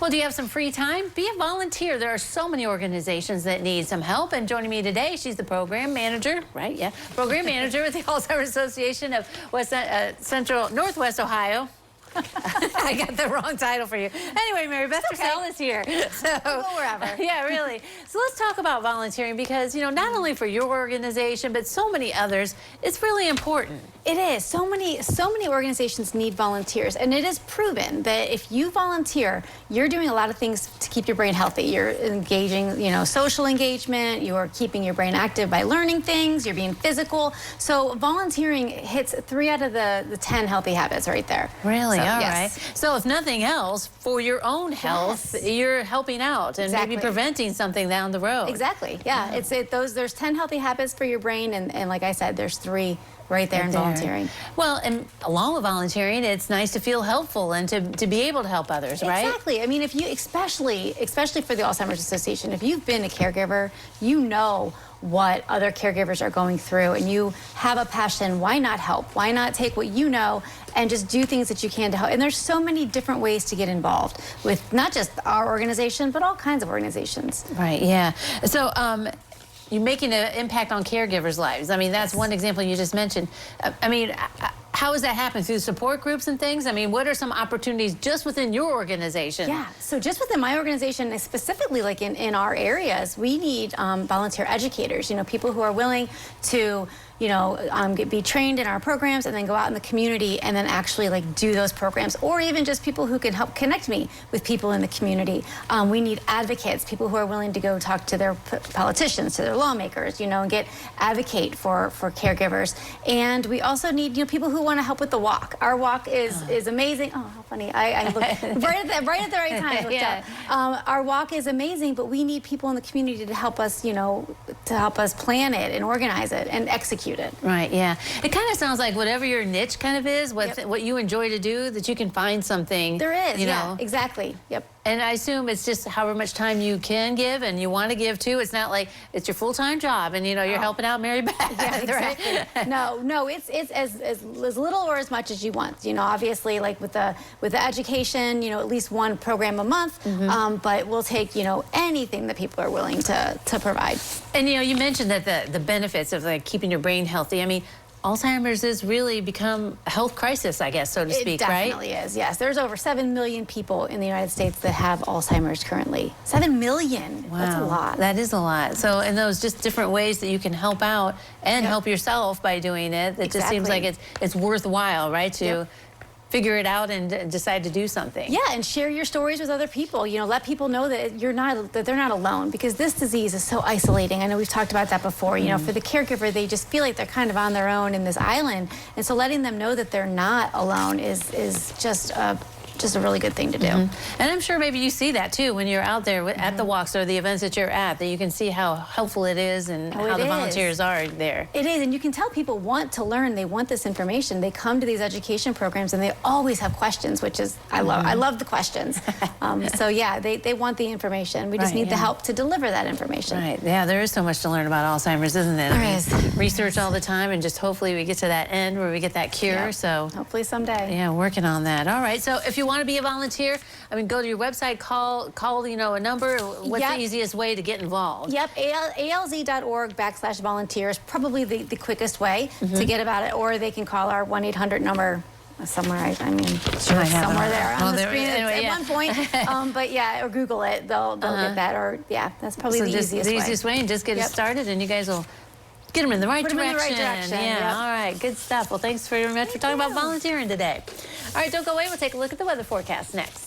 Well, do you have some free time? Be a volunteer. There are so many organizations that need some help. And joining me today, she's the program manager, right? Yeah, program manager with the Alzheimer Association of Northwest Ohio. I got the wrong title for you. Anyway, Marybeth Torsell is here. So go wherever. Yeah, really. So let's talk about volunteering because, you know, not only for your organization, but so many others, it's really important. It is. So many organizations need volunteers, and it is proven that if you volunteer, you're doing a lot of things to keep your brain healthy. You're engaging, you know, social engagement, you're keeping your brain active by learning things, you're being physical. So volunteering hits 3 out of the 10 healthy habits right there. Really? So, all yes. right. So if nothing else, for your own health, you're helping out and maybe preventing something down the road. Exactly. Yeah. There's 10 healthy habits for your brain, and like I said, there's 3 right there in volunteering. Well, and along with volunteering, it's nice to feel helpful and to be able to help others, right? Exactly. I mean, if you, especially for the Alzheimer's Association, if you've been a caregiver, you know what other caregivers are going through, and you have a passion. Why not help? Why not take what you know and just do things that you can to help? And there's so many different ways to get involved with not just our organization, but all kinds of organizations. Right, yeah. So, you're making an impact on caregivers' lives. I mean, that's one example you just mentioned. I mean, how does that happen? Through support groups and things? I mean, what are some opportunities just within your organization? Yeah, so just within my organization, specifically like in our areas, we need volunteer educators, you know, people who are willing to, you know, be trained in our programs and then go out in the community and then actually like do those programs, or even just people who can help connect me with people in the community. We need advocates, people who are willing to go talk to their politicians, to their lawmakers, you know, and advocate for caregivers. And we also need, you know, people who want to help with the walk. Our walk is amazing. Oh, how funny! I looked right at the right time. I looked up. Our walk is amazing, but we need people in the community to help us, you know, to help us plan it and organize it and execute it. Right, yeah. It kind of sounds like whatever your niche kind of is, what you enjoy to do, that you can find something. There is, you know. yeah, exactly. Yep. And I assume it's just however much time you can give and you want to give too. It's not like it's your full-time job and, you know, you're helping out Marybeth. Yeah, exactly. Right? No, it's as little or as much as you want. You know, obviously, like with the education, you know, at least 1 program a month. But we'll take, you know, anything that people are willing to provide. And, you know, you mentioned that the benefits of like keeping your brain healthy. I mean, Alzheimer's has really become a health crisis, I guess, so to speak, right? It definitely is, yes. There's over 7 million people in the United States that have Alzheimer's currently. 7 million. Wow. That's a lot. That is a lot. So, and those just different ways that you can help out and help yourself by doing it. It just seems like it's worthwhile, right, to figure it out and decide to do something. Yeah, and share your stories with other people. You know, let people know that they're not alone, because this disease is so isolating. I know we've talked about that before. You know, for the caregiver, they just feel like they're kind of on their own in this island, and so letting them know that they're not alone is just a really good thing to do. And I'm sure maybe you see that too when you're out there at the walks or the events that you're at, that you can see how helpful it is and how the volunteers are there. It is, and you can tell people want to learn, they want this information. They come to these education programs and they always have questions, which is, I love the questions. So yeah, they want the information. We just need the help to deliver that information. Right, yeah, there is so much to learn about Alzheimer's, isn't there? There is. Research all the time, and just hopefully we get to that end where we get that cure, so. Hopefully someday. Yeah, working on that. All right, so if you want to be a volunteer, I mean, go to your website, call you know, a number. What's the easiest way to get involved? Yep, alz.org/volunteers, probably the quickest way to get about it, or they can call our 1-800 number somewhere. I mean, sure, somewhere there on the screen at one point. But yeah, or Google it. They'll get that, or that's probably the easiest way. The easiest way, and just get it started, and you guys will get them in the right direction. Yeah, all right, good stuff. Well, thanks very much for talking about volunteering today. All right, don't go away. We'll take a look at the weather forecast next.